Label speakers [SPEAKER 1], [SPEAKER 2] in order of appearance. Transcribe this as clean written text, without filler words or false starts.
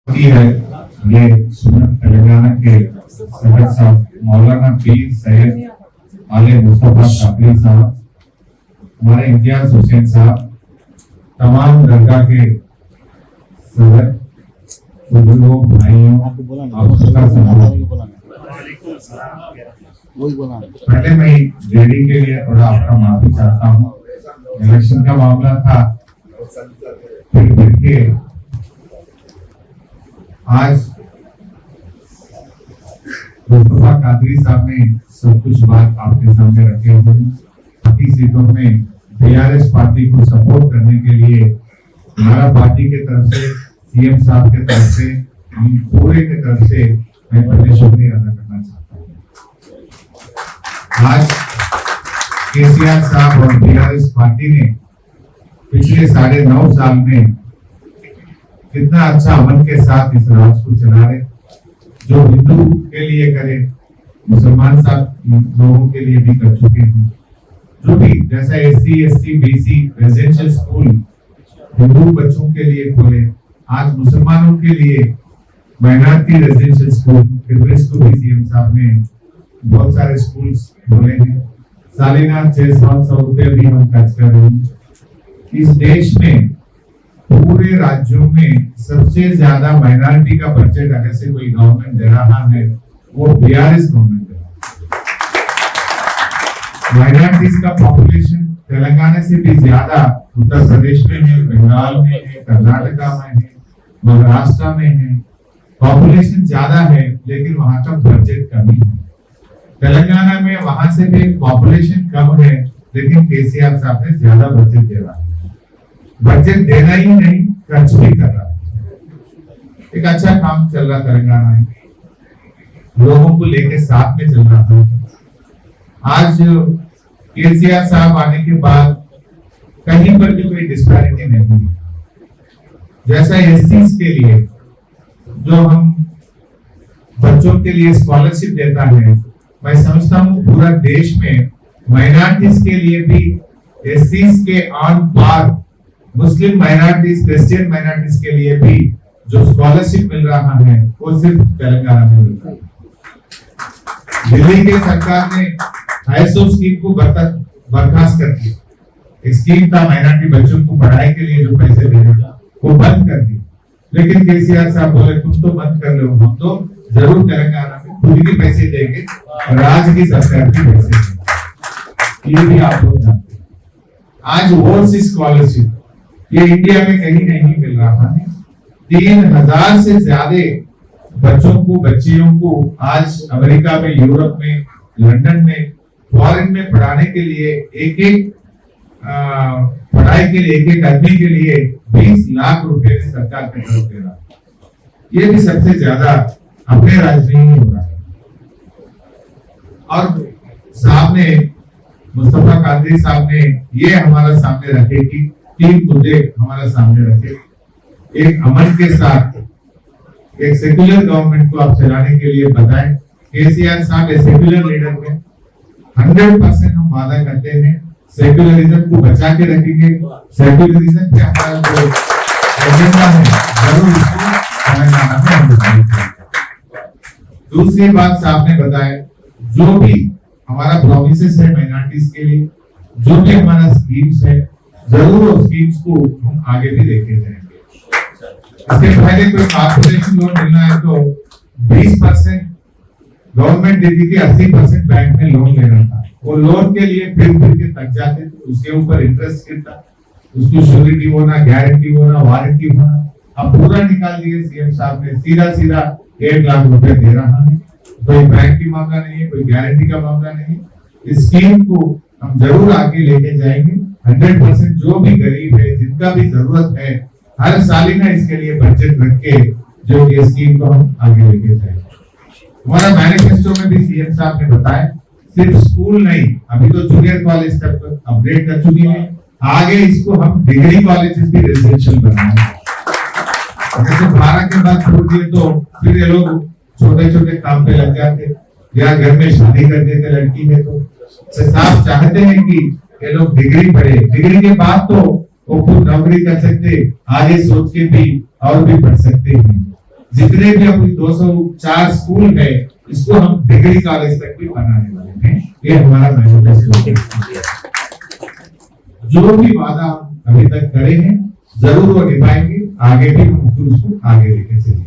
[SPEAKER 1] है ये सुन्नत तेलंगाना के सदर साहब मौलाना पीर सैयद आले मुस्तफा काफी साहब, हमारे इम्तियाज हुसैन साहब, तमाम दरगाह के सदर, बुजुर्गों, भाइयों, पहले मैं देरी के लिए थोड़ा आपका माफी चाहता हूँ। इलेक्शन का मामला था, फिर के आज मुस्तफा कादरी साहब ने सब कुछ बात आपके सामने रखे हुए। बाकी सीटों में बीआरएस पार्टी को सपोर्ट करने के लिए हमारा पार्टी के तरफ से, सीएम साहब के तरफ से, हम पूरे के तरफ से मैं पहले शुक्रिया अदा करना चाहता हूँ। आज केसीआर साहब और बीआरएस पार्टी ने पिछले 9.5 साल में कितना अच्छा अमन के साथ इस राज को चला रहे, जो हिंदू के लिए करे मुसलमान साहब लोगों के लिए भी कर चुके हैं। जो भी जैसा SC ST BC residential school Hindu बच्चों के लिए खोले, आज मुसलमानों के लिए माइनॉरिटी रेजिडेंशियल स्कूल को भी सीएम साहब ने बहुत सारे स्कूल्स खोले हैं। सालाना 600 रुपए भी हम खर्च कर रहे हैं। इस देश में पूरे राज्यों में सबसे ज्यादा माइनॉरिटी का बजट अगर से कोई गवर्नमेंट दे रहा है वो बीआरएस गवर्नमेंट दे रहा है। माइनॉरिटीज का पॉपुलेशन तेलंगाना से भी ज्यादा उत्तर प्रदेश में है, बंगाल में है, कर्नाटका में है, महाराष्ट्र में है। पॉपुलेशन ज्यादा है लेकिन वहां का बजट कमी है। तेलंगाना में वहां से भी पॉपुलेशन कम है लेकिन केसीआर साहब ने ज्यादा बजट दे रहा है। बजट देना ही नहीं, खर्च भी कर रहा है। एक अच्छा काम चल रहा तेलंगाना में, लोगों को लेके साथ में चल रहा था। आज केसीआर साहब आने के बाद कहीं पर भी कोई डिस्पैरिटी नहीं है। जैसा एससीज के लिए जो हम बच्चों के लिए स्कॉलरशिप देता है, मैं समझता हूँ पूरा देश में माइनॉरिटीज के लिए भी एससीज के on par Muslim minorities, Christian minorities के लिए भी जो स्कॉलरशिप मिल रहा है वो सिर्फ तेलंगाना में मिल रहा है। दिल्ली के सरकार ने ISO स्कीम को बर्खास्त कर दिया। एक स्कीम था माइनॉरिटी बच्चों को पढ़ाई के लिए जो पैसे दे रहा वो बंद कर दिया। लेकिन केसीआर साहब बोले तुम तो बंद कर लो, हम तो जरूर तेलंगाना में खुद भी पैसे देंगे, राज्य की सरकार भी पैसे देंगे। ये भी आप लोग जानते हैं। आज ओवरसीज स्कॉलरशिप ये इंडिया में कहीं नहीं मिल रहा है। 3000 से ज्यादा बच्चों को, बच्चियों को आज अमेरिका में, यूरोप में, लंदन में, फॉरेन में पढ़ाने के लिए एक पढ़ाई के लिए एक आदमी के लिए 20 लाख रुपए सरकार की तरफ दे रहा है। ये भी सबसे ज्यादा अपने राज्य में ही हो रहा है। और साहब ने, मुस्तफा कादरी साहब ने ये हमारा सामने रखे कि 3 मुद्दे हमारे सामने रखे। एक अमन के साथ एक सेक्युलर गवर्नमेंट को आप चलाने के लिए बताएं। केसीआर साहब एक सेक्युलर लीडर में 100% हम वादा करते हैं सेक्युलरिज्म को बचा के रखेंगे। सेक्युलरिज्म पे हमारा जो एजेंडा है जरूर इसको तेलंगाना में हम बताएंगे। दूसरी बात साहब ने बताया, जो भी हमारा प्रॉमिसेस है माइनॉरिटीज के लिए, जो भी हमारा स्कीम्स है, जरूर उस स्कीम्स को हम आगे भी लेके जाएंगे। इसके पहले कोई कॉर्पोरेशन लोन मिलना है तो 20% गवर्नमेंट देती थी, 80% बैंक में लोन लेना था। वो लोन के लिए फिर के थक जाते थे, उसके ऊपर इंटरेस्ट गिरता, उसकी श्योरिटी होना, गारंटी होना, वारंटी होना। अब पूरा निकाल दिए सीएम साहब ने, सीधा 1 लाख रुपए दे रहा है। कोई बैंक की मामला नहीं है, कोई गारंटी का मामला नहीं है। इस स्कीम को हम जरूर आगे लेके जाएंगे। 100% जो भी गरीब है, जिनका भी जरूरत है, हर सालिना इसके लिए बजट रख के जो ये स्कीम को हम आगे लेके जाएंगे। हमारा मैनिफेस्टो में भी सीएम साहब ने बताया सिर्फ स्कूल नहीं, अभी तो जूनियर कॉलेज तक अपग्रेड कर चुकी है, आगे इसको हम डिग्री कॉलेजेस भी रेजिडेंशियल बनाएंगे। जैसे 12 के बाद छोड़ दिए तो फिर ये लोग छोटे काम पे लग जाते या घर में शादी कर देते लड़की है। तो साहब चाहते हैं कि ये लोग डिग्री पढ़े, डिग्री के बाद तो वो खुद नौकरी कर सकते, आगे सोच के भी और भी पढ़ सकते हैं। जितने भी अभी 204 स्कूल है, इसको हम डिग्री कॉलेज तक भी बनाने वाले हैं। ये हमारा मैनिफेस्टो है। जो भी वादा हम अभी तक करे हैं, जरूर वो निभाएंगे, आगे भी हम उसको आगे लेके चलेंगे।